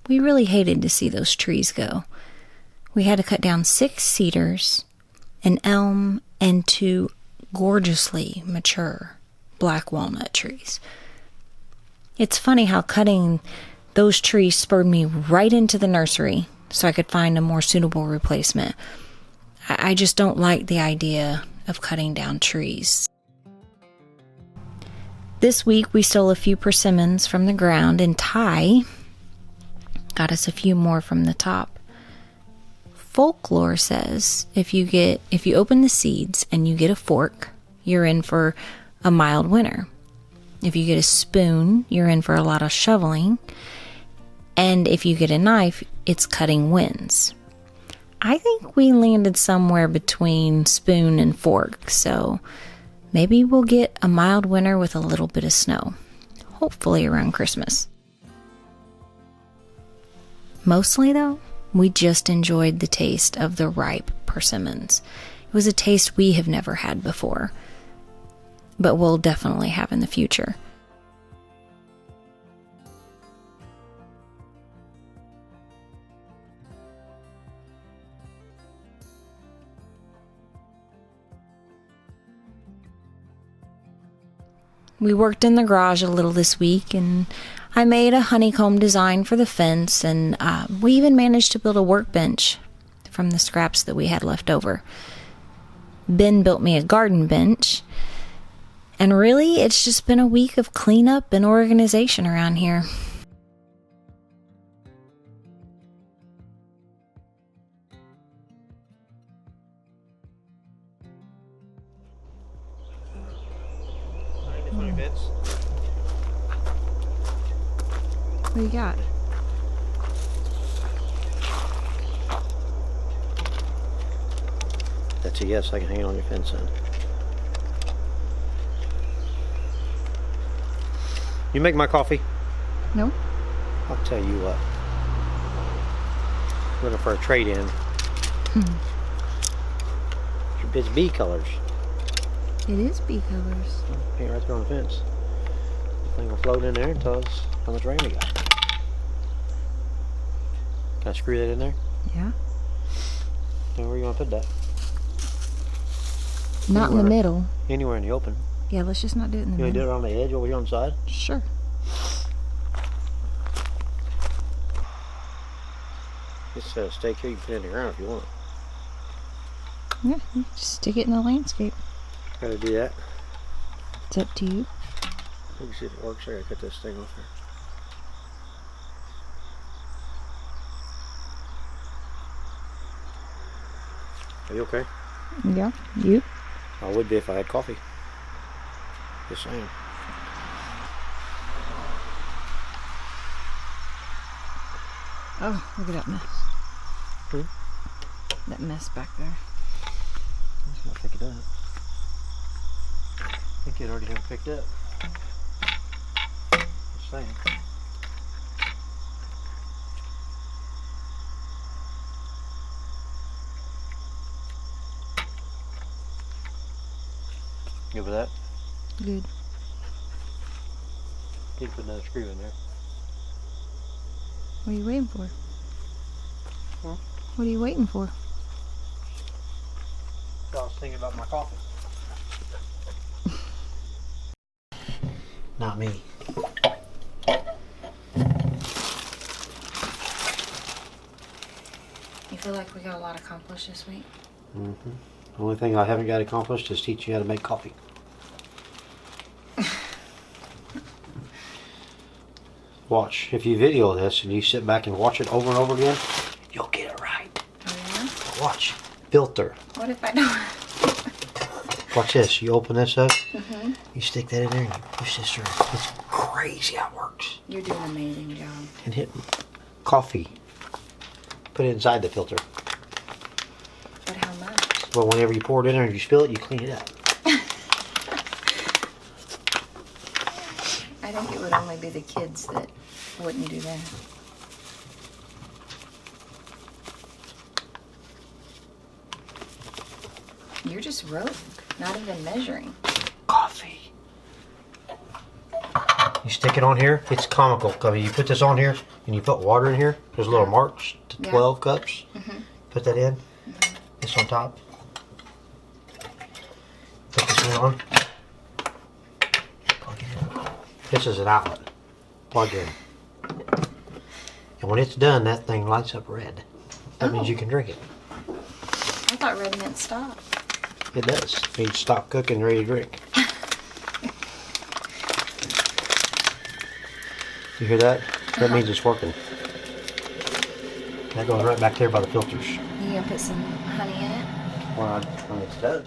we really hated to see those trees go. We had to cut down 6 cedars, an elm, and 2 gorgeously mature black walnut trees. It's funny how cutting those trees spurred me right into the nursery so I could find a more suitable replacement. I just don't like the idea of cutting down trees. This week we stole a few persimmons from the ground, and Ty got us a few more from the top. Folklore says if you open the seeds and you get a fork, you're in for a mild winter. If you get a spoon, you're in for a lot of shoveling. And if you get a knife, it's cutting winds. I think we landed somewhere between spoon and fork, so maybe we'll get a mild winter with a little bit of snow, hopefully around Christmas. Mostly, though, we just enjoyed the taste of the ripe persimmons. It was a taste we have never had before, but we'll definitely have in the future. We worked in the garage a little this week, and I made a honeycomb design for the fence, and we even managed to build a workbench from the scraps that we had left over. Ben built me a garden bench, and really, it's just been a week of cleanup and organization around here. What do you got? That's a yes, I can hang it on your fence then. You make my coffee? No. I'll tell you what. Looking for a trade-in. It's bee colors. It is bee colors. Hang it right there on the fence. The thing will float in there and tell us how much rain we got. Can I screw that in there? Yeah. And where are you going to put that? Not in the middle. Anywhere in the open. Yeah, let's just not do it in the You want to middle. do it on the edge over here on the side? Sure. Just set a stake here, you can put it in the ground if you want. Yeah, you just stick it in the landscape. Gotta do that. It's up to you. Let me see if it works. I gotta cut this thing off here. Are you okay? Yeah, you? I would be if I had coffee. Just saying. Oh, look at that mess. That mess back there. Let's not pick it up. I think you'd already have it picked up. Just saying. Good with that? Good. Need to put another screw in there. What are you waiting for? Huh? What are you waiting for? I was thinking about my coffee. Not me. You feel like we got a lot accomplished this week? Mm-hmm. The only thing I haven't got accomplished is teach you how to make coffee. Watch. If you video this and you sit back and watch it over and over again, you'll get it right. Oh yeah? Watch. Filter. What if I don't? Watch this. You open this up, you stick that in there and you push this through. It's crazy how it works. You're doing an amazing job. And hit coffee. Put it inside the filter. But how much? Well, whenever you pour it in there and you spill it, you clean it up. I think it would only be the kids that wouldn't do that. You're just rogue, not even measuring. Coffee. You stick it on here. It's comical. I mean, you put this on here and you put water in here. There's little marks to 12 cups. Put that in. This on top. Put this one on. Plug it in. This is an outlet. Plug in. And when it's done, that thing lights up red. That means you can drink it. I thought red meant stop. It does. It means stop cooking, ready to drink. You hear that? That means it's working. That goes right back there by the filters. You gonna put some honey in it? When it's done.